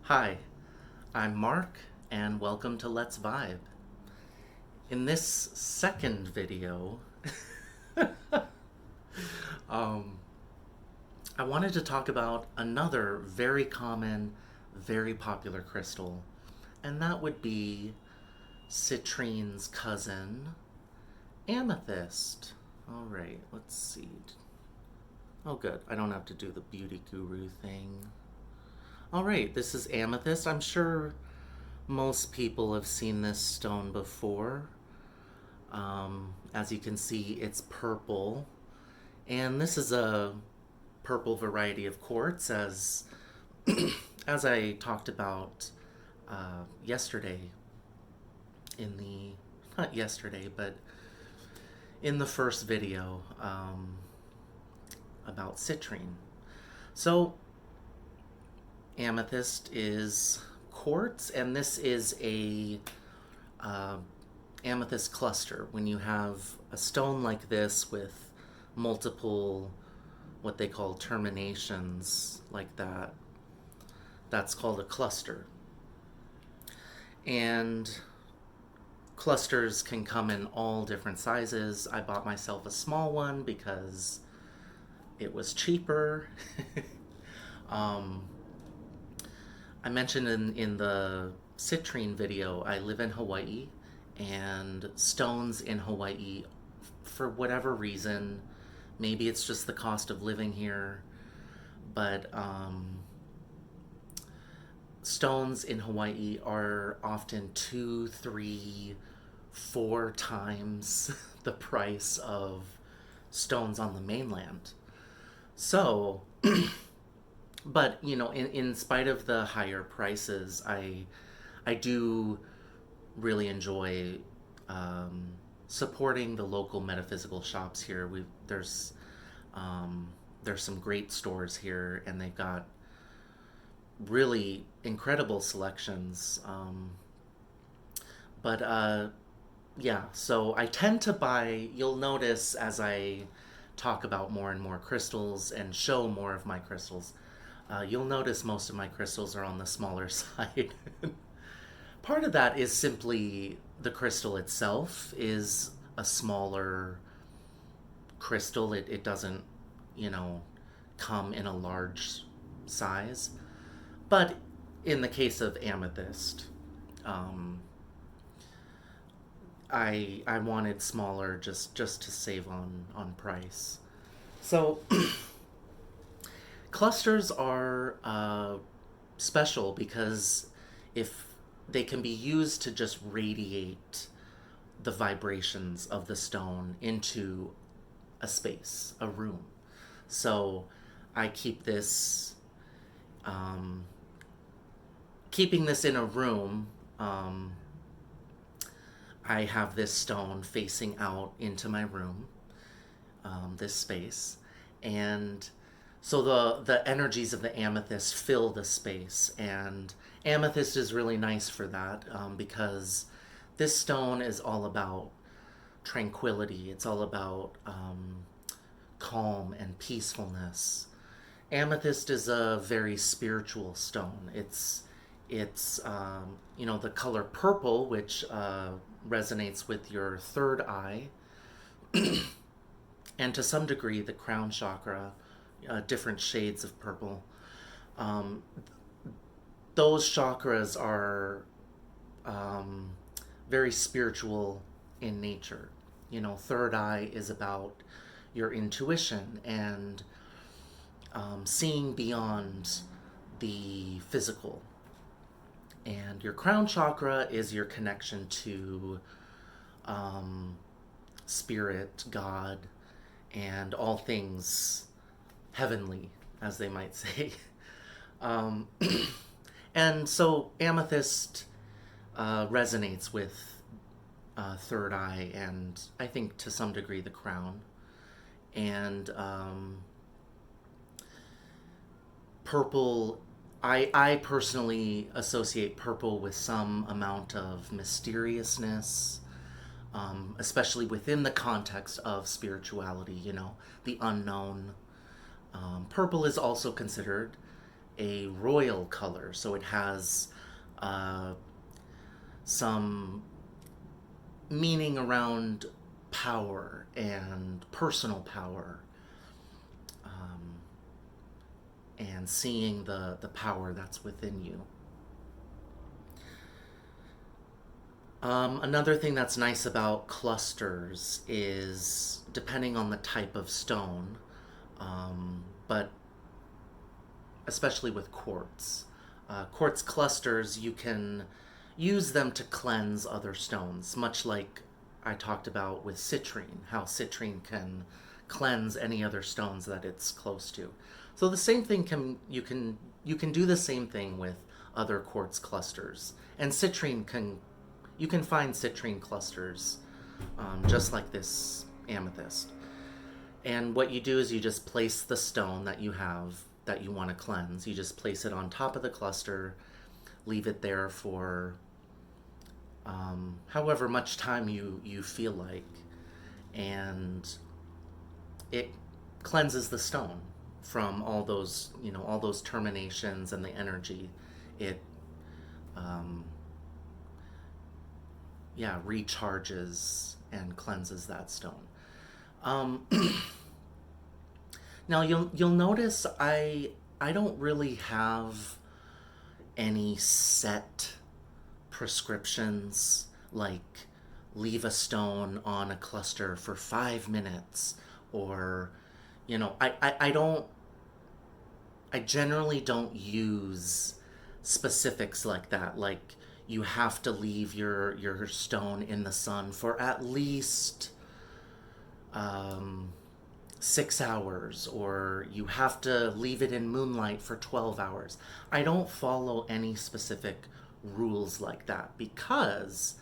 Hi, I'm Mark, and welcome to Let's Vibe. In this second video, um, I wanted to talk about another very common, very popular crystal, and that would be citrine's cousin, amethyst. All right, let's see. Oh, good. I don't have to do the beauty guru thing. All right, this is amethyst. I'm sure most people have seen this stone before. As you can see, it's purple. And this is a purple variety of quartz, as I talked about yesterday in the, not yesterday, but in the first video about citrine. So, amethyst is quartz, and this is a uh, amethyst cluster. When you have a stone like this with multiple what they call terminations like that, that's called a cluster. And clusters can come in all different sizes. I bought myself a small one because it was cheaper. um, I mentioned in the citrine video, I live in Hawaii, and stones in Hawaii, for whatever reason, maybe it's just the cost of living here, but stones in Hawaii are often two, three, four times the price of stones on the mainland. So, but in spite of the higher prices, I do really enjoy supporting the local metaphysical shops here. There's some great stores here, and they've got really incredible selections. But yeah, so I tend to buy. You'll notice as I talk about more and more crystals and show more of my crystals, you'll notice most of my crystals are on the smaller side. Part of that is simply the crystal itself is a smaller crystal. It doesn't, you know, come in a large size. But in the case of amethyst, um, I wanted smaller just to save on price. So clusters are special because if they can be used to just radiate the vibrations of the stone into a space, a room. So I keep this, um, keeping this in a room. I have this stone facing out into my room, this space, and so the energies of the amethyst fill the space, and amethyst is really nice for that because this stone is all about tranquility. It's all about calm and peacefulness. Amethyst is a very spiritual stone. It's the color purple, which resonates with your third eye, and to some degree the crown chakra, different shades of purple. Um, those chakras are um, very spiritual in nature. Third eye is about your intuition and seeing beyond the physical. And your crown chakra is your connection to um, spirit, God, and all things heavenly, as they might say. Um, and so amethyst resonates with third eye, and I think to some degree the crown. And purple, I personally associate purple with some amount of mysteriousness, especially within the context of spirituality, the unknown. Purple is also considered a royal color, so it has uh, some meaning around power and personal power, um, and seeing the power that's within you. Another thing that's nice about clusters is depending on the type of stone, but especially with quartz. Quartz clusters, you can use them to cleanse other stones, much like I talked about with citrine, how citrine can cleanse any other stones that it's close to. So the same thing you can do the same thing with other quartz clusters, and citrine can you can find citrine clusters just like this amethyst. And what you do is you just place the stone that you have that you want to cleanse. You just place it on top of the cluster, leave it there for however much time you feel like, and it cleanses the stone from all those terminations and the energy. It um, yeah, recharges and cleanses that stone. Um, Now you'll notice I don't really have any set prescriptions like leave a stone on a cluster for 5 minutes, or I don't, I generally don't use specifics like that, like you have to leave your stone in the sun for at least um, 6 hours, or you have to leave it in moonlight for 12 hours. I don't follow any specific rules like that because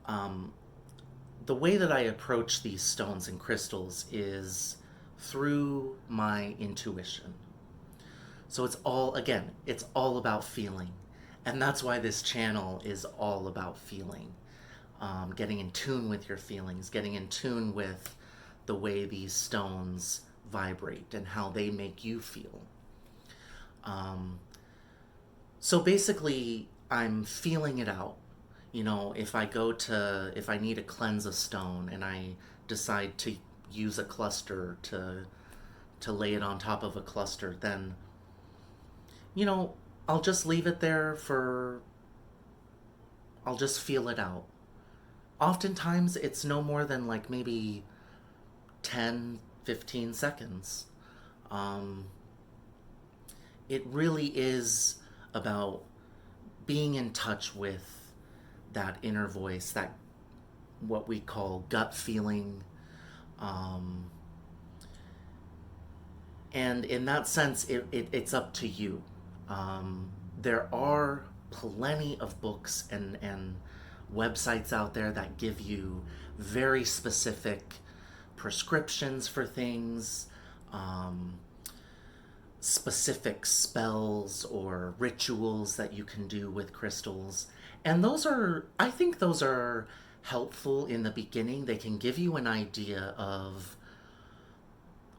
um, the way that I approach these stones and crystals is through my intuition. So it's all about feeling. And that's why this channel is all about feeling. Getting in tune with your feelings, getting in tune with the way these stones vibrate and how they make you feel. Um, so basically, I'm feeling it out. If I need to cleanse a stone and I decide to use a cluster to lay it on top of a cluster, then, you know, I'll just leave it there I'll just feel it out. Oftentimes, it's no more than like maybe 10, 15 seconds. Um, it really is about being in touch with that inner voice, that what we call gut feeling. Um, and in that sense, it's up to you. There are plenty of books and websites out there that give you very specific prescriptions for things, um, specific spells or rituals that you can do with crystals. And I think those are helpful in the beginning. They can give you an idea of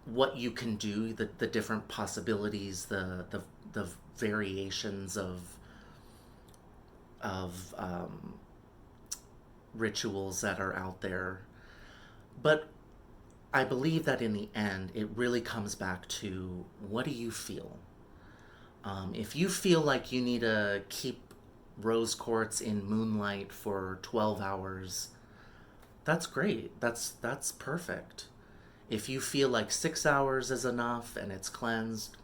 what you can do, the different possibilities, the variations of rituals that are out there. But I believe that in the end, it really comes back to what do you feel? If you feel like you need to keep rose quartz in moonlight for 12 hours, that's great. That's perfect. If you feel like 6 hours is enough and it's cleansed,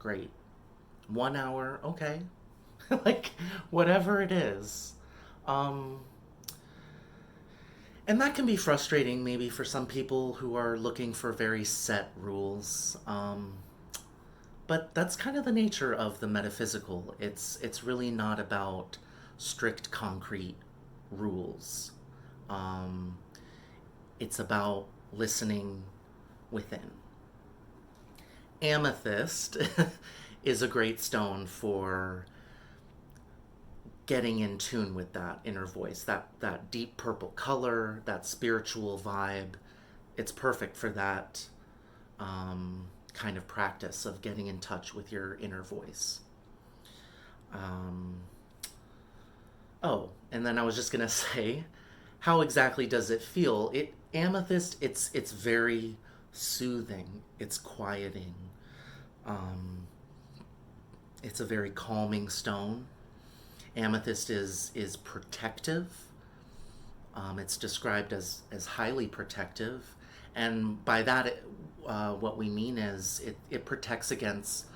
great. 1 hour, okay. Like, whatever it is. Um, and that can be frustrating maybe for some people who are looking for very set rules. But that's kind of the nature of the metaphysical. It's really not about strict concrete rules. Um, it's about listening within. Amethyst is a great stone for getting in tune with that inner voice, that deep purple color, that spiritual vibe. It's perfect for that. kind of practice of getting in touch with your inner voice. Um, oh, and then I was just gonna say, how exactly does it feel? Amethyst, it's very soothing. It's quieting. Um, it's a very calming stone. Amethyst is protective. It's described as highly protective, and by that, what we mean is it protects against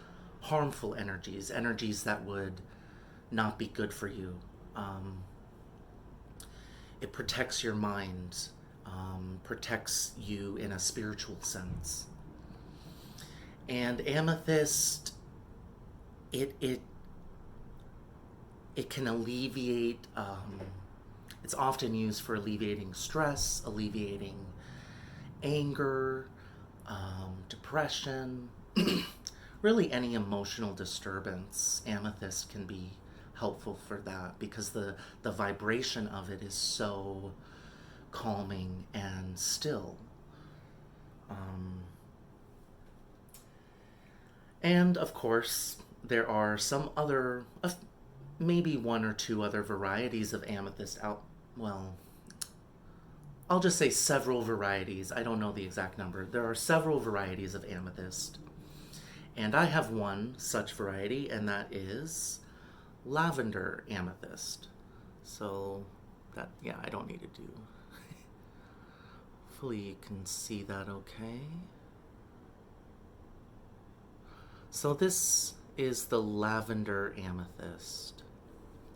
harmful energies, energies that would not be good for you. Um, it protects your mind, protects you in a spiritual sense. And amethyst, it it it can alleviate. It's often used for alleviating stress, alleviating anger, depression, really any emotional disturbance. Amethyst can be helpful for that because the vibration of it is so calming and still. Um, and of course, there are some other, maybe one or two other varieties of amethyst out. Well, I'll just say several varieties. I don't know the exact number. There are several varieties of amethyst. And I have one such variety, and that is lavender amethyst. So that, yeah, I don't need to do. Hopefully you can see that okay. So this is the lavender amethyst.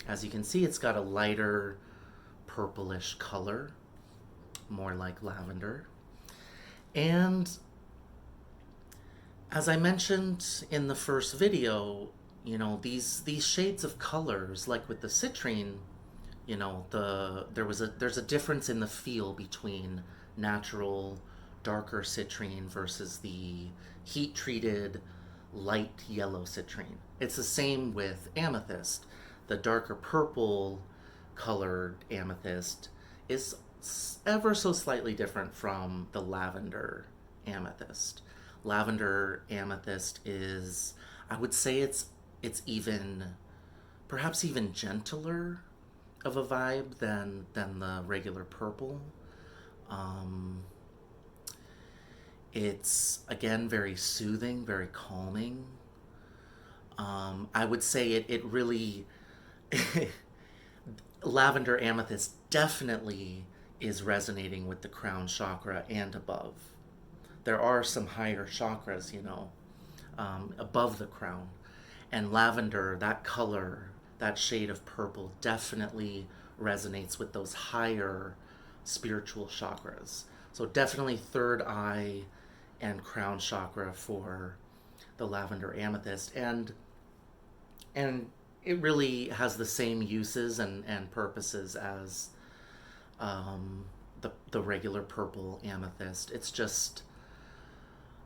As you can see, it's got a lighter purplish color, more like lavender. And as I mentioned in the first video, these shades of colors, like with the citrine, there's a difference in the feel between natural darker citrine versus the heat treated light yellow citrine. It's the same with amethyst. The darker purple colored amethyst is ever so slightly different from the lavender amethyst. Lavender amethyst is, I would say it's even, perhaps even gentler of a vibe than the regular purple. Um, it's again very soothing, very calming. I would say it really lavender amethyst definitely is resonating with the crown chakra and above. There are some higher chakras, above the crown. And lavender, that color, that shade of purple, definitely resonates with those higher spiritual chakras. So definitely third eye and crown chakra for the lavender amethyst. And it really has the same uses and purposes as the regular purple amethyst. It's just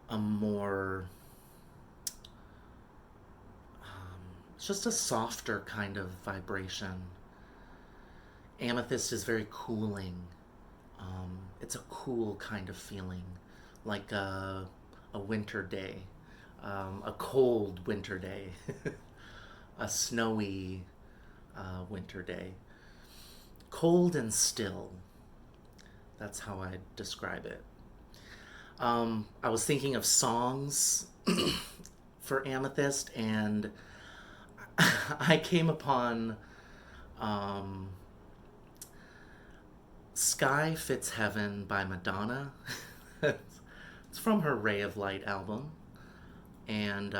a more it's just a softer kind of vibration. Amethyst is very cooling. It's a cool kind of feeling, like a winter day, a cold winter day, a snowy winter day. Cold and still. That's how I describe it. I was thinking of songs for Amethyst, and I came upon Sky Fits Heaven by Madonna. It's from her Ray of Light album, and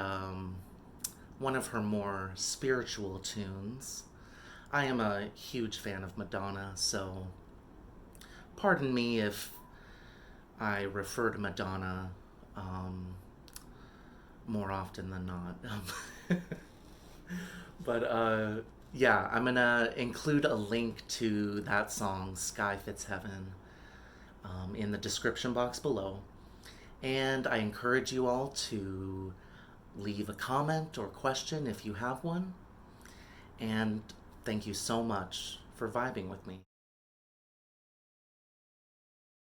one of her more spiritual tunes. I am a huge fan of Madonna, so pardon me if I refer to Madonna more often than not. But yeah, I'm gonna include a link to that song, Sky Fits Heaven, in the description box below. And I encourage you all to leave a comment or question if you have one. And thank you so much for vibing with me.